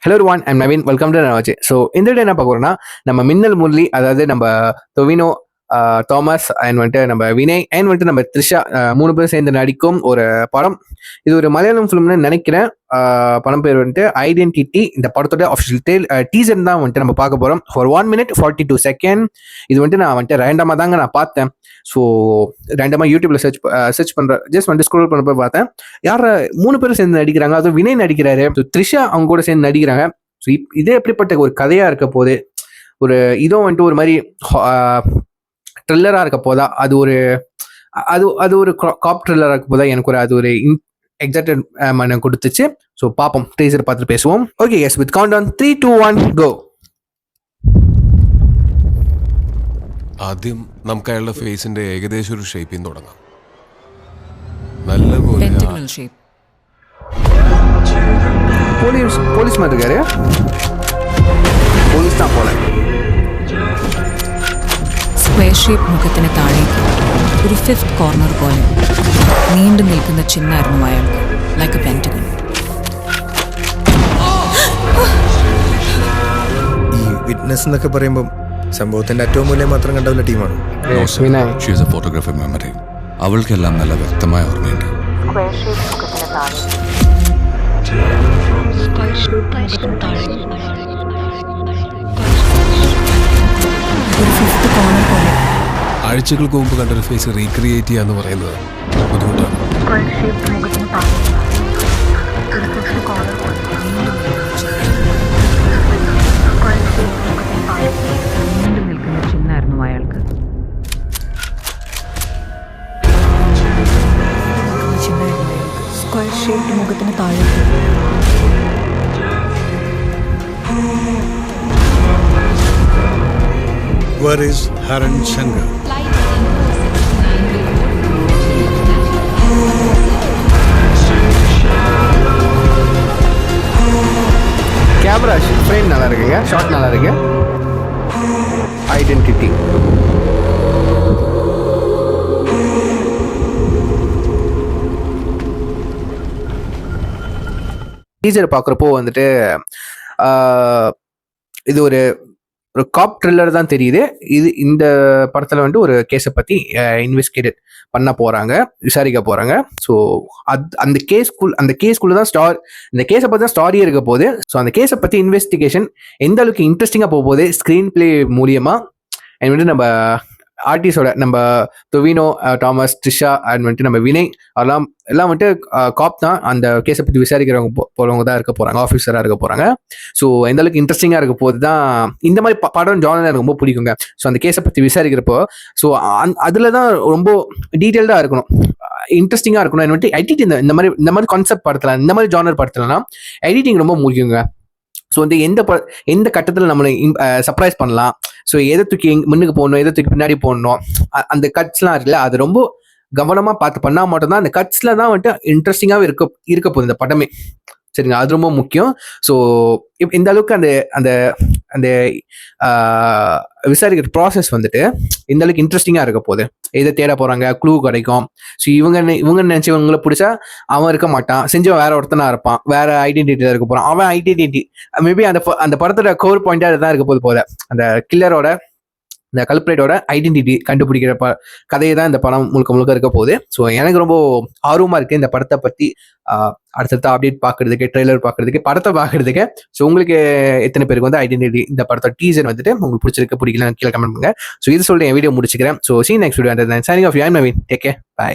Hello one I'm Naveen, welcome to நவாச்சு. So இந்த day என்ன பார்க்குறோம்னா, நம்ம மின்னல் முரளி, அதாவது நம்ம டொவினோ, தாமஸ் அண்ட் வந்துட்டு நம்ம வினய் அண்ட் வந்துட்டு நம்ம த்ரிஷா, 3 பேரும் சேர்ந்து நடிக்கும் ஒரு படம். இது ஒரு மலையாளம் ஃபிலிம்னு நினைக்கிறேன். படம் பேர் வந்துட்டு ஐடென்டிட்டி. இந்த படத்தோட அஃபிஷியல் டீசர் தான் வந்துட்டு நம்ம பார்க்க போகிறோம். For 1 minute 42 seconds. இது வந்துட்டு நான் வந்துட்டு ரேண்டமாக தாங்க நான் பார்த்தேன். ஸோ ரேண்டமாக யூடியூப்ல சர்ச் பண்ணுறேன், ஜஸ்ட் வந்துட்டு ஸ்க்ரோல் பண்ண பார்த்தேன். யார் 3 பேரும் சேர்ந்து நடிக்கிறாங்க, அதுவும் வினய் நடிக்கிறாரு, த்ரிஷா அவங்க கூட சேர்ந்து நடிக்கிறாங்க. ஸோ இதே எப்படிப்பட்ட ஒரு கதையாக இருக்க போது, ஒரு இதுவும் வந்துட்டு ஒரு மாதிரி த்ரில்லராக இருக்க போதா, அது ஒரு காப் த்ரில்லராக இருக்க போதா, எனக்கு அது ஒரு எக்ஸாக்டட் மன கொடுத்துச்சு. ஸோ பார்ப்போம், டீசர் பார்த்துட்டு பேசுவோம். Okay, yes, with count on 3, 2, 1 go. ആദ്യം നമുക്ക് അയാളുടെ ഫേസിന്റെ ഏകദേശം ഒരു ഷേപ്പിൽ നിന്ന് തുടങ്ങാം. നല്ലപോലെ போலீஸ் மாதிரி இருக்காரு. போலீஸ் தான் போல. സ്ക്വയർ ഷേപ്പ് മുഖത്തിന് താഴേക്ക് ഒരു 5th കോർണർ പോലെ നീണ്ടു നിൽക്കുന്ന ചിഹ്നമായിരുന്നു അയാൾക്ക്, ലൈക്ക് എ പെന്റഗൺ. ഈ വിറ്റ്നസ് എന്നൊക്കെ പറയുമ്പോൾ സംഭവത്തിന്റെ ഏറ്റവും മൂല്യം മാത്രം കണ്ടുള്ള ടീമാണ്. ഫോട്ടോഗ്രാഫി മെമ്മറി, അവൾക്കെല്ലാം നല്ല വ്യക്തമായ ഓർമ്മയുണ്ട്. ഒരു 5th കോർണർ പോലെ ആഴ്ചകൾക്ക് മുമ്പ് കണ്ടൊരു ഫേസ് റീക്രിയേറ്റ് ചെയ്യാന്ന് പറയുന്നത് ബുദ്ധിമുട്ടാണ്. നീണ്ടു നിൽക്കുന്ന ചിഹ്നമായിരുന്നു അയാൾക്ക്. സ്ക്വയർ ഷേപ്പ് മുഖത്തിന് താഴേക്ക് Where is Haran Shankar? Camera frame நல்லா இருக்குங்க, ஷாட் நல்லா இருக்கு. ஐடென்டிட்டி டீசர் பார்க்குறப்போ வந்துட்டு இது ஒரு காப் த்ரில்லர் தான் தெரியுது. இந்த படத்தில் வந்துட்டு ஒரு கேஸை பற்றி இன்வெஸ்டிகேட் பண்ண போகிறாங்க, விசாரிக்க போகிறாங்க. ஸோ அந்த கேஸ்குள்ளே தான் இந்த கேஸை பற்றி தான் ஸ்டாரியே இருக்க போகுது. ஸோ அந்த கேஸை பற்றி இன்வெஸ்டிகேஷன் எந்த அளவுக்கு இன்ட்ரெஸ்டிங்காக போக போகுது ஸ்க்ரீன் பிளே மூலியமாக. அண்ட் வந்துட்டு நம்ம ஆர்டிஸ்டோட நம்ம டொவினோ, தாமஸ், த்ரிஷா அண்ட் வந்துட்டு நம்ம வினய் எல்லாம் வந்துட்டு காப் தான். அந்த கேஸை பற்றி விசாரிக்கிறவங்க போகிறவங்க தான் இருக்க போகிறாங்க, ஆஃபீஸராக இருக்க போகிறாங்க. ஸோ எந்த அளவுக்கு இன்ட்ரெஸ்டிங்காக இருக்க போது தான் இந்த மாதிரி படம் ஜானர் எனக்கு ரொம்ப பிடிக்குங்க. ஸோ அந்த கேஸை பற்றி விசாரிக்கிறப்போ ஸோ அதில் தான் ரொம்ப டீட்டெயில்டாக இருக்கணும், இன்ட்ரெஸ்டிங்காக இருக்கணும். வந்துட்டு எடிட்டிங் இந்த மாதிரி கான்செப்ட் படத்தில், இந்த மாதிரி ஜானர் படத்துலனா எடிட்டிங் ரொம்ப முக்கியங்க. ஸோ வந்து எந்த கட்டத்தில் நம்மளை சர்ப்ரைஸ் பண்ணலாம், ஸோ எதை தூக்கி முன்னுக்கு போடணும், எதை தூக்கி பின்னாடி போடணும், அந்த கட்ஸ்லாம் இருக்குல்ல, அது ரொம்ப கவனமாக பார்த்து பண்ணால் மட்டும்தான் அந்த கட்ஸில் தான் வந்துட்டு இன்ட்ரெஸ்டிங்காகவே இருக்க போகுது இந்த படமே. சரிங்க, அது ரொம்ப முக்கியம். ஸோ இந்த அளவுக்கு அந்த அந்த விசாரிக்கிற ப்ராசஸ் வந்துட்டு இந்த அளவுக்கு இன்ட்ரெஸ்டிங்காக இருக்க போகுது. எதை தேட போகிறாங்க, க்ளூ கிடைக்கும். ஸோ இவங்க நினச்சவங்களை பிடிச்சா அவன் இருக்க மாட்டான், செஞ்சவன் வேற ஒருத்தனா இருப்பான், வேற ஐடென்டிட்டியில் இருக்க போகிறான். அவன் ஐடென்டிட்டி மேபி அந்த படத்தோட கோர் பாயிண்டாக தான் இருக்க போது அந்த கில்லரோட, இந்த கல்பிரேட்டோட ஐடென்டிட்டி கண்டுபிடிக்கிற கதையை தான் இந்த படம் முழுக்க இருக்க போகுது. ஸோ எனக்கு ரொம்ப ஆர்வமாக இருக்குது இந்த படத்தை பற்றி அடுத்தடுத்த அப்டேட் பார்க்கறதுக்கு, ட்ரெய்லர் பார்க்கறதுக்கு, படத்தை பார்க்கறதுக்கு. ஸோ உங்களுக்கு எத்தனை பேருக்கு வந்து ஐடென்டிட்டி இந்த படத்தோட டீசர் வந்துட்டு உங்களுக்கு பிடிச்சிருக்கு பிடிக்கல கீழே கமெண்ட் பண்ணுங்க. ஸோ இது சொல்லிட்டு என் வீடியோ முடிச்சுக்கிறேன். So see next video. Signing off you, I'm Naveen. Take care, by.